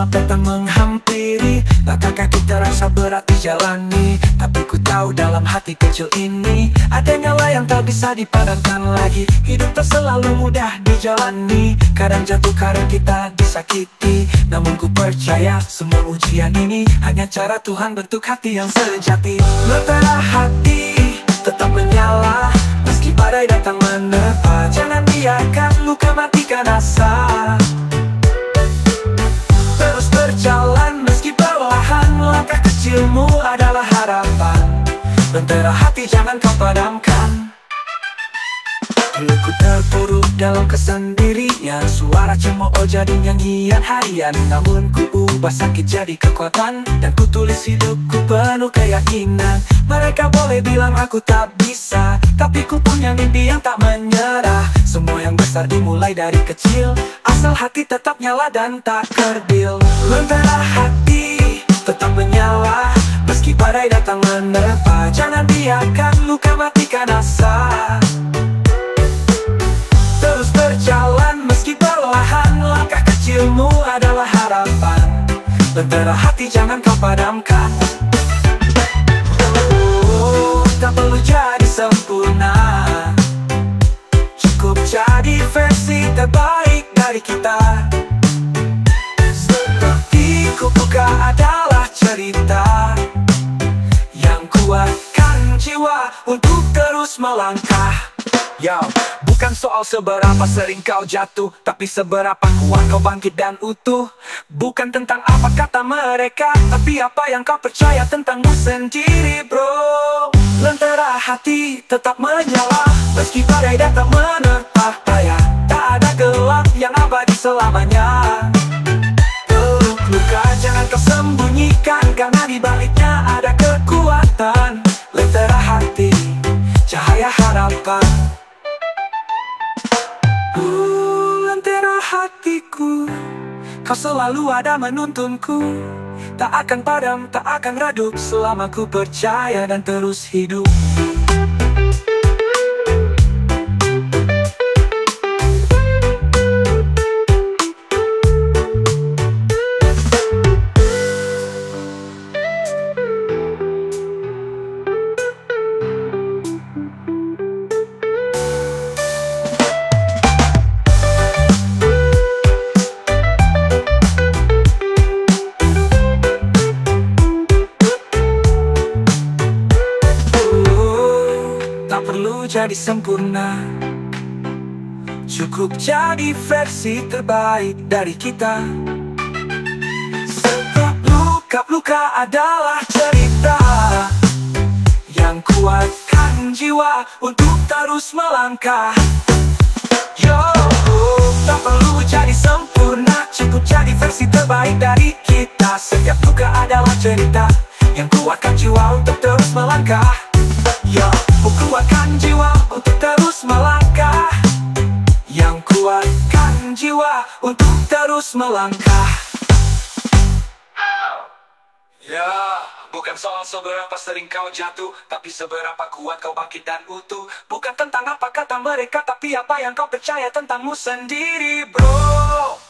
gelap datang menghampiri, langkah kaki terasa berat dijalani. Tapi ku tahu dalam hati kecil ini ada nyala yang tak bisa dipadamkan lagi. Hidup tak selalu mudah dijalani, kadang jatuh, kadang kita disakiti. Namun ku percaya semua ujian ini hanya cara Tuhan bentuk hati yang sejati. Lentera hati tetap menyala meski badai datang menerpa. Jangan biarkan luka matikan asa. Terus berjalan meski perlahan, langkah kecilmu adalah harapan. Lentera hati jangan kau padamkan. Dulu ku terpuruk dalam kesendirian, suara cemooh jadi nyanyian harian. Namun ku ubah sakit jadi kekuatan, dan ku tulis hidupku penuh keyakinan. Mereka boleh bilang aku tak bisa, tapi ku punya mimpi yang tak menyerah. Semua yang besar dimulai dari kecil, asal hati tetap nyala dan tak kerdil. Lentera hati tetap menyala meski badai datang menerpa. Jangan biarkan luka matikan asa. Terus berjalan meski perlahan, langkah kecilmu adalah harapan. Lentera hati jangan kau padamkan. Oh, tak perlu jadi sempurna, cukup jadi versi terbaik dari kita. Seperti kubuka adalah cerita yang kuatkan jiwa untuk terus melangkah. Yo, bukan soal seberapa sering kau jatuh, tapi seberapa kuat kau bangkit dan utuh. Bukan tentang apa kata mereka, tapi apa yang kau percaya tentangmu sendiri, bro. Lentera hati tetap menyala meski badai datang menerpa. Tak ada gelap yang abadi selamanya. Luka jangan kau sembunyikan, karena di baliknya ada kekuatan. Lentera hati, cahaya harapan. Lentera hatiku, kau selalu ada menuntunku. Tak akan padam, tak akan redup, selama ku percaya dan terus hidup. Jadi sempurna, cukup jadi versi terbaik dari kita. Setiap luka-luka adalah cerita yang kuatkan jiwa untuk terus melangkah. Yo, tak perlu jadi sempurna, cukup jadi versi terbaik dari kita. Setiap luka adalah cerita yang kuatkan jiwa untuk terus melangkah. Yo, kuatkan jiwa untuk terus melangkah. Yang kuatkan jiwa untuk terus melangkah. Ya, bukan soal seberapa sering kau jatuh, tapi seberapa kuat kau bangkit dan utuh. Bukan tentang apa kata mereka, tapi apa yang kau percaya tentangmu sendiri, bro.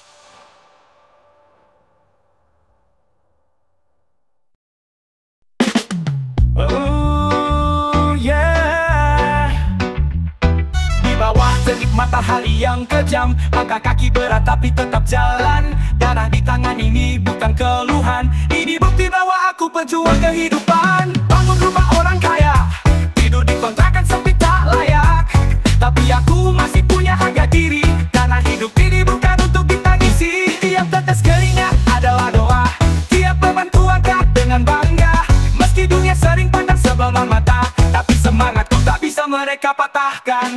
Matahari yang kejam, angkat kaki berat tapi tetap jalan. Darah di tangan ini bukan keluhan, ini bukti bahwa aku pejuang kehidupan. Bangun rumah orang kaya, tidur di kontrakan sempit tak layak, tapi aku masih punya harga diri, karena hidup ini bukan untuk ditangisi. Tiap tetes keringat adalah doa, tiap beban ku angkat dengan bangga. Meski dunia sering pandang sebelah mata, tapi semangatku tak bisa mereka patahkan.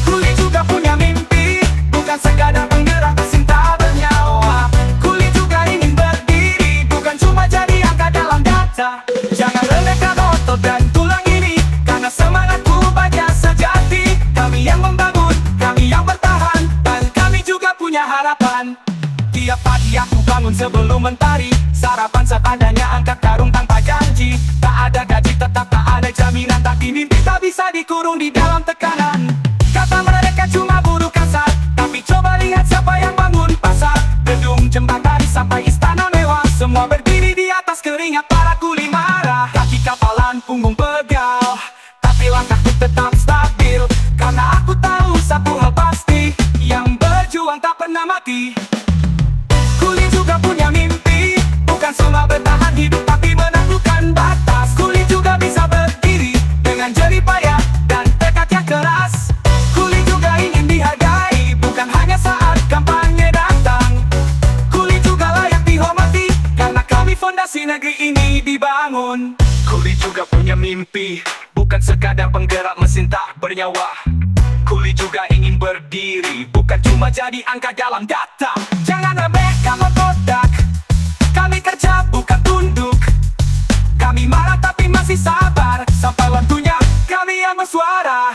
Kuli juga punya mimpi, bukan sekadar penggerak mesin tak bernyawa. Kuli juga ingin berdiri, bukan cuma jadi angka dalam data. Jangan remehkan otot dan tulang ini, karena semangatku banyak sejati. Kami yang membangun, kami yang bertahan, dan kami juga punya harapan. Tiap pagi aku bangun sebelum mentari, sarapan seadanya angkat karung tanpa janji. Tak ada gaji tetap tak ada jaminan, tapi mimpi tak bisa dikurung di dalam tekanan. ini dibangun. Kuli juga punya mimpi, bukan sekadar penggerak mesin tak bernyawa. Kuli juga ingin berdiri, bukan cuma jadi angka dalam data. Jangan remehkan otak, kami kerja bukan tunduk. Kami marah tapi masih sabar, sampai waktunya kami yang bersuara.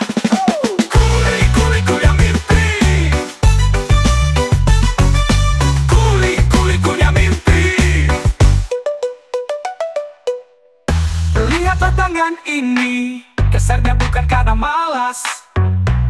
Kuli punya mimpi. Kuli punya mimpi. Lihat tantangan ini, kesernya bukan karena malas,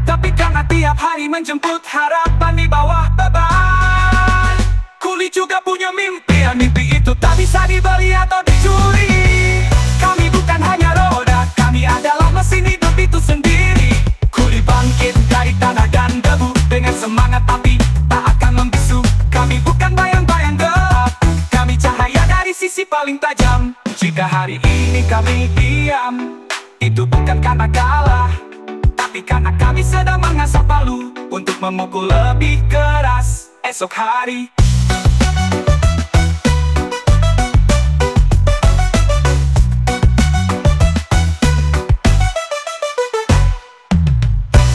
tapi karena tiap hari menjemput harapan di bawah beban. Kuli juga punya mimpi, mimpi itu tak bisa dibeli atau dicuri. Kami bukan hanya roda, kami adalah mesin hidup itu sendiri. Kuli bangkit dari tanah dan debu, dengan semangat tapi tak akan membisu. Kami bukan bayang-bayang gelap, kami cahaya dari sisi paling tajam. Jika hari ini kami diam, itu bukan karena kalah, tapi karena kami sedang mengasah palu untuk memukul lebih keras esok hari.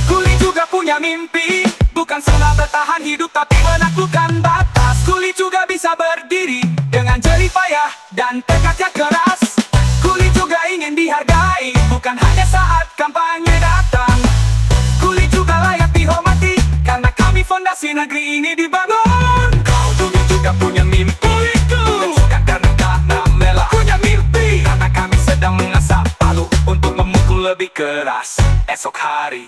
Kuli juga punya mimpi, bukan salah bertahan hidup tapi menaklukkan batas. Kuli juga bisa berdiri dengan jerih payah dan tekadnya keras. Kuli juga ingin dihargai, bukan hanya saat kampanye datang. Kuli juga layak dihormati, karena kami fondasi negeri ini dibangun. Kau dulu juga punya mimpi, bukan sekadar karena melah. Punya mimpi, karena kami sedang mengasah palu untuk memukul lebih keras esok hari.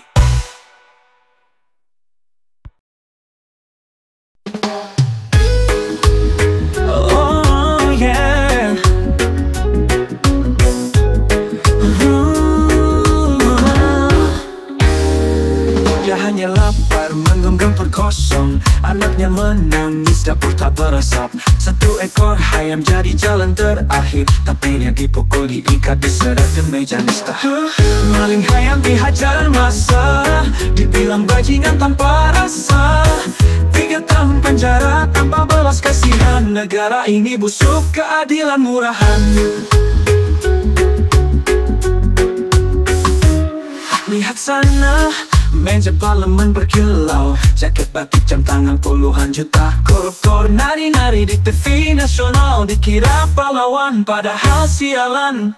Hanya lapar, menggenggam perut kosong. Anaknya menangis, dapur tak berasap. Satu ekor ayam jadi jalan terakhir, tapi dia dipukul, diikat, diseret ke meja nista. Maling ayam dihajar masa, dibilang bajingan tanpa rasa. 3 tahun penjara tanpa belas kasihan. Negara ini busuk keadilan murahan. Lihat sana, meja parlemen berkilau, jaket batik jam tangan puluhan juta. Koruptor nari-nari di TV nasional, dikira pahlawan padahal sialan.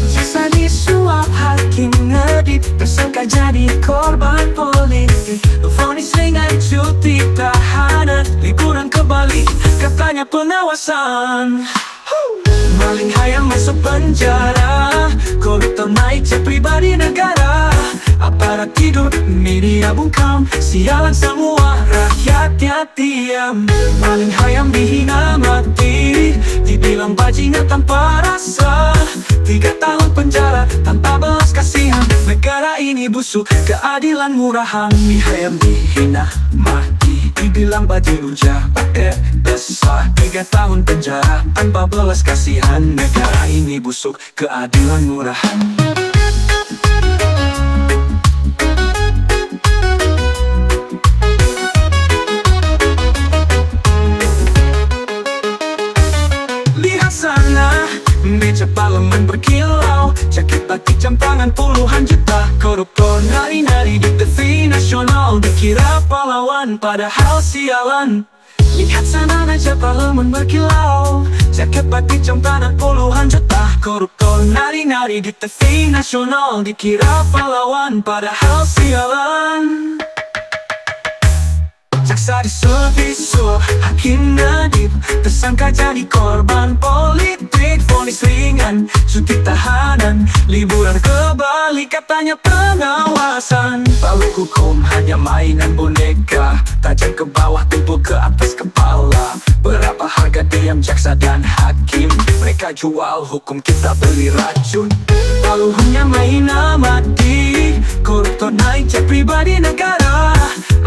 Jaksa disuap, hakim ngedit, tersangka jadi korban politik. Vonis ringan, cuti tahanan, liburan ke Bali, katanya pengawasan. Maling ayam masuk penjara, koruptor naik jet pribadi negara. Aparat tidur, media bungkam, sialan semua, rakyatnya diam. Maling ayam dihina mati, dibilang bajingan tanpa rasa. 3 tahun penjara tanpa belas kasihan. Negara ini busuk keadilan murahan. Ayam dihina mati, dibilang bajingan jahat besar. 3 tahun penjara tanpa belas kasihan. Negara ini busuk keadilan murahan. Lihat sana, meja parlemen berkilau, jaket batik jam tangan puluhan juta. Koruptor nari-nari di TV nasional, dikira pahlawan padahal sialan. Lihat sana, meja parlemen berkilau, jaket batik jam tangan puluhan juta. Koruptor nari-nari di TV nasional, dikira pahlawan padahal sialan. Jaksa disuap, hakim ngedip, tersangka jadi korban politik. Vonis ringan, cuti tahanan, liburan ke Bali, katanya pengawasan. Lalu hukum hanya mainan boneka, tajam ke bawah, tumpul ke atas kepala. Berapa harga diam jaksa dan hakim? Mereka jual hukum, kita beli racun. Lalu hanya mainan mati, koruptor naik jet pribadi negara.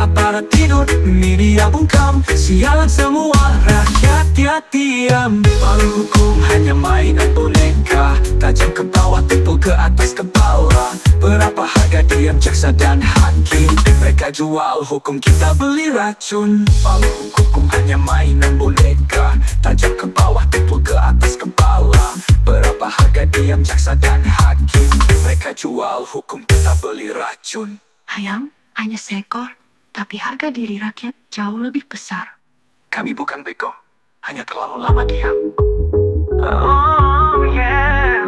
Aparat tidur, media bungkam, sialan semua, rakyatnya diam. Lalu hukum hanya mainan boneka, tajam ke bawah, tumpul ke atas kepala. Berapa harga diam jaksa dan hakim? Mereka jual hukum, kita beli racun. Lalu hukum hanya mainan boneka, tajam ke bawah, tumpul ke atas kepala. Berapa diam jaksa dan hakim. Mereka jual hukum, kita beli racun. Ayam hanya seekor, tapi harga diri rakyat jauh lebih besar. Kami bukan bego, hanya terlalu lama diam. Oh yeah.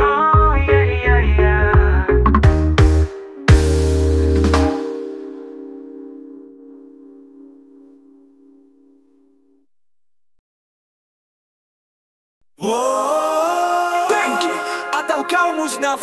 Oh yeah, yeah, yeah. Bangki, atau kau musnah?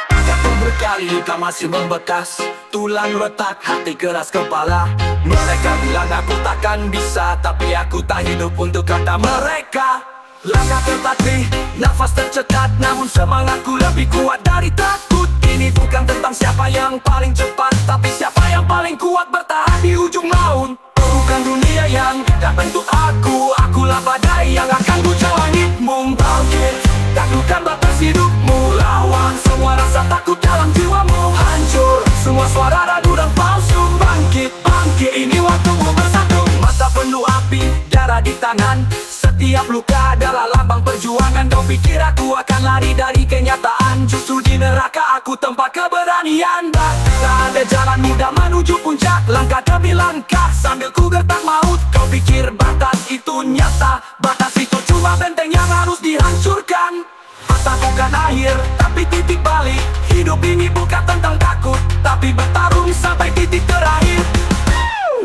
Kata berkali kau masih membekas, tulang retak, hati keras kepala. Mereka bilang aku takkan bisa, tapi aku tak hidup untuk kata mereka. Langkah tertatih, nafas tercekat, namun semangatku lebih kuat dari takut. Ini bukan tentang siapa yang paling cepat, tapi siapa yang paling kuat bertahan di ujung laut. Bukan dunia yang tak bentuk aku, akulah badai yang akan bucah langitmu. Bangkit, taklukkan batas hidupmu, lawan semua rasa takut dalam jiwamu. Hancur semua suara ragu dan palsu. Bangkit, bangkit, ini waktumu bersatu. Mata penuh api, darah di tangan, setiap luka adalah lambang perjuangan. Kau pikir aku akan lari dari kenyataan, justru di neraka aku tempat keberanian. Tak ada jalan mudah menuju puncak, langkah demi langkah sambil ku gertak maut. Kau pikir batas itu nyata, batas itu cuma benteng yang harus dihancurkan. Patah bukan akhir, tapi titik balik. Hidup ini bukan tentang takut, tapi bertarung sampai titik terakhir.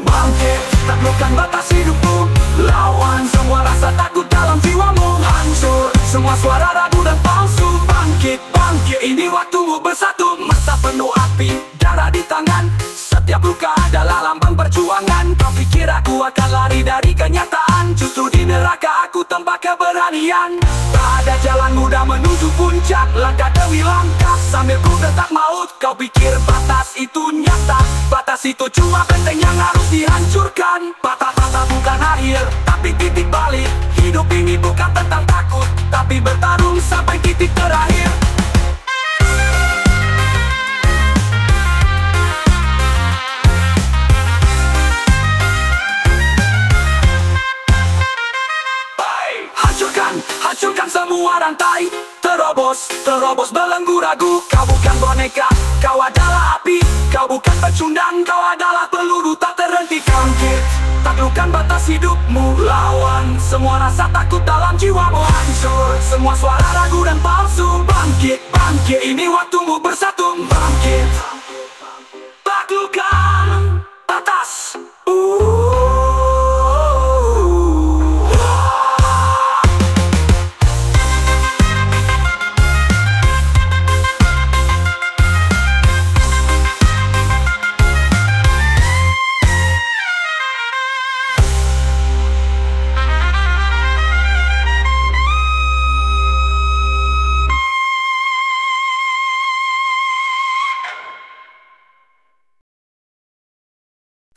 Bangkit, taklukkan batas hidupmu, lawan semua rasa takut dalam jiwamu. Hancur semua suara ragu dan palsu. Bangkit, bangkit, ini waktumu bersatu. Mata penuh api, darah di tangan, setiap luka adalah lambang perjuangan. Kau pikir aku akan lari dari kenyataan, justru di neraka aku tempat keberanian. Tak ada jalan mudah menuju puncak, langkah demi langkah sambil ku gertak maut. Kau pikir batas itu nyata, batas itu cuma benteng yang harus dihancurkan. Patah-patah bukan akhir, tapi titik balik. Hidup ini bukan tentang takut, tapi bertarung sampai titik terakhir. Hancurkan semua rantai, terobos belenggu ragu. Kau bukan boneka, kau adalah api. Kau bukan pecundang, kau adalah peluru tak terhenti. Bangkit, taklukkan batas hidupmu, lawan semua rasa takut dalam jiwamu. Hancur semua suara ragu dan palsu. Bangkit, bangkit, ini waktumu bersatu. Bangkit, taklukkan batas.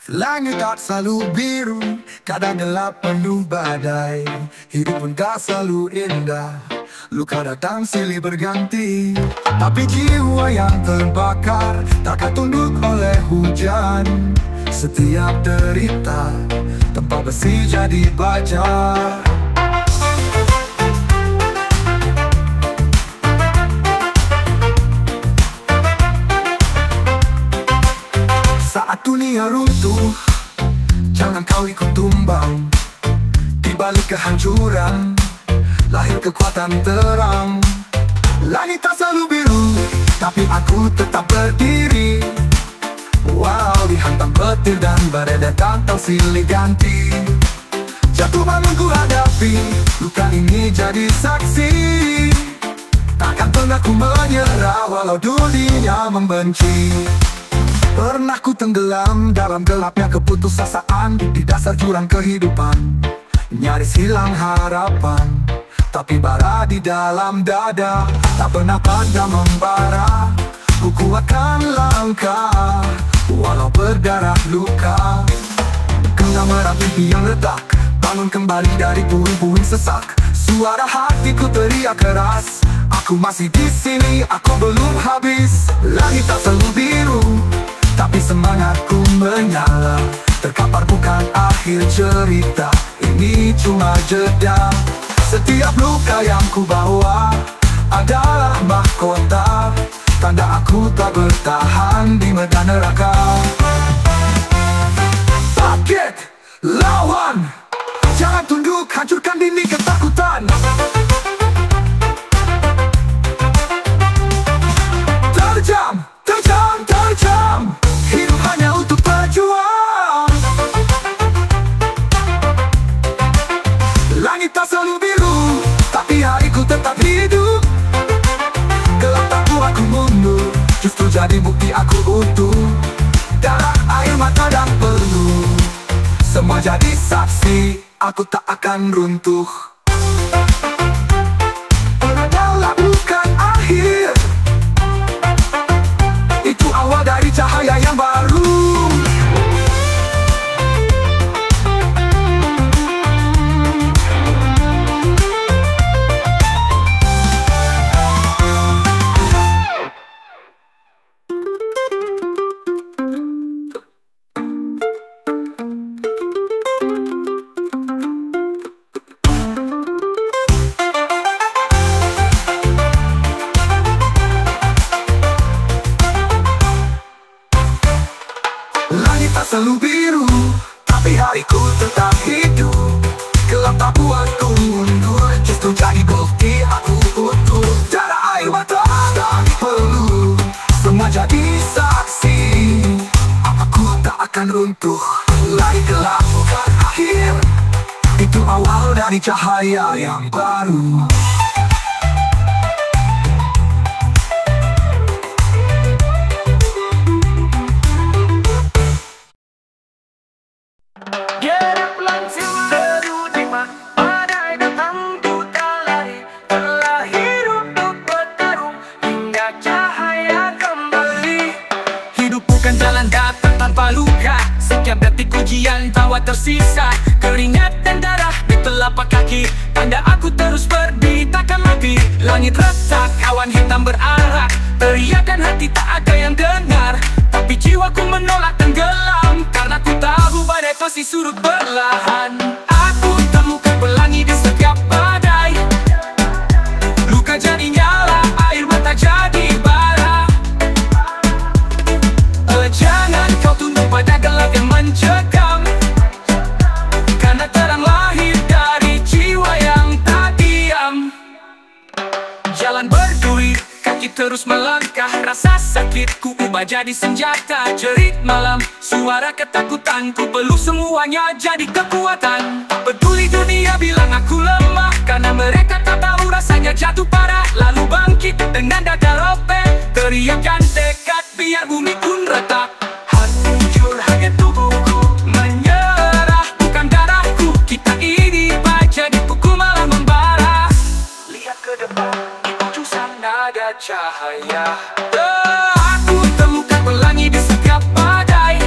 Langit tak selalu biru, kadang gelap penuh badai. Hidup pun tak selalu indah, luka datang silih berganti. Tapi jiwa yang terbakar takkan tunduk oleh hujan. Setiap derita tempat besi jadi baja. Saat dunia runtuh, jangan kau ikut tumbang. Di balik kehancuran, lahir kekuatan terang. Langit tak selalu biru, tapi aku tetap berdiri. Wow, dihantam petir dan badai datang silih ganti. Jatuh bangun ku hadapi, luka ini jadi saksi. Takkan pernah ku menyerah walau dunia membenci. Pernah ku tenggelam dalam gelapnya keputusasaan, di dasar jurang kehidupan, nyaris hilang harapan. Tapi bara di dalam dada tak pernah padam membara. Ku kuatkan langkah walau berdarah luka. Kena merapi yang retak, bangun kembali dari puing-puing sesak. Suara hatiku teriak keras, aku masih di sini, aku belum habis. Langit tak selalu biru, tapi semangatku menyala. Terkapar bukan akhir cerita, ini cuma jeda. Setiap luka yang ku bawa adalah mahkota, tanda aku tak bertahan di medan neraka. Bangkit, lawan, jangan tunduk, hancurkan dinding ketakutan. Terjam, terjam, terjam, hidup hanya untuk berjuang. Langit tak selalu biru, tapi hariku tetap hidup. Gelap tak buat aku mundur, justru jadi bukti aku utuh. Darah, air mata dan peluh, semua jadi saksi, aku tak akan runtuh. Adalah bukan akhir, itu awal dari cahaya yang baru. Langit tak selalu biru, tapi hariku tetap hidup. Gelap tak buatku mundur, justru jadi bukti aku utuh. Darah, air mata dan peluh, semua jadi saksi, aku tak akan runtuh. Langit gelap bukan akhir, itu awal dari cahaya yang baru. Geraklah seru jiwa, badai datang ku tak lari. Telah hidup untuk bertarung hingga cahaya kembali. Hidup bukan jalan datang tanpa luka, setiap detik ujian tawa tersisa. Keringat dan darah di telapak kaki, tanda aku terus berdiri takkan mati. Langit retak, awan hitam berarak, teriakan hati tak ada yang dengar. Tapi jiwaku menolak tenggelam, karena ku tahu badai pasti surut perlahan. Aku temukan pelangi di setiap badai, luka jadi nyala, air mata jadi bara. Jangan kau tunduk pada gelap yang mencekam, karena terang lahir dari jiwa yang tak diam. Jalan berduri, kaki terus melangkah, rasa sakitku ubah jadi senjata. Jerit malam, suara ketakutanku peluk semuanya jadi kekuatan. Tak peduli dunia bilang aku lemah, karena mereka tak tahu rasanya jatuh parah. Lalu bangkit dengan dada robek, teriakan tekad biar bumi pun retak. Hancur hanya tubuhku, menyerah bukan darahku. Kita ini baja di buku malah membara. Lihat ke depan, ada cahaya. Aku temukan pelangi di setiap badai,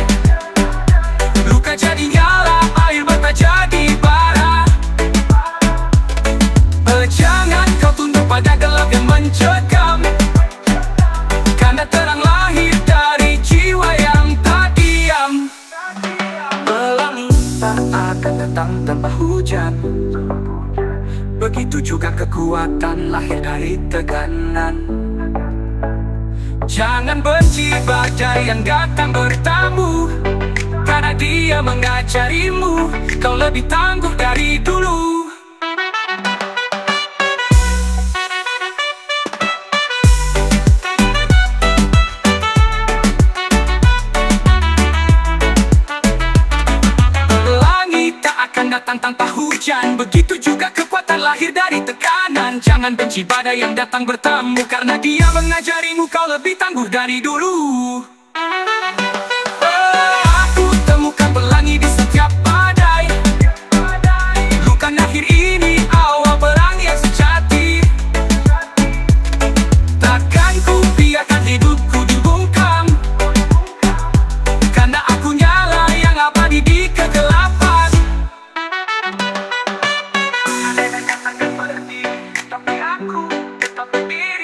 luka jadi nyala, air mata jadi bara. Jangan kau tunduk pada gelap yang mencekam, karena terang lahir dari jiwa yang tak diam. Pelangi tak akan datang tanpa hujan, begitu juga kekuatan lahir dari tekanan. Jangan benci badai yang datang bertamu, karena dia mengajarimu kau lebih tangguh dari dulu. Datang tanpa hujan, begitu juga kekuatan lahir dari tekanan. Jangan benci badai yang datang bertamu, karena dia mengajarimu kau lebih tangguh dari dulu. Aku temukan pelangi di setiap badai, luka akhir ini awal perang yang sejati. Takkan ku biarkan hidupku dibungkam, karena aku nyala yang abadi di kegelapan. Tapi aku tetap berdiri.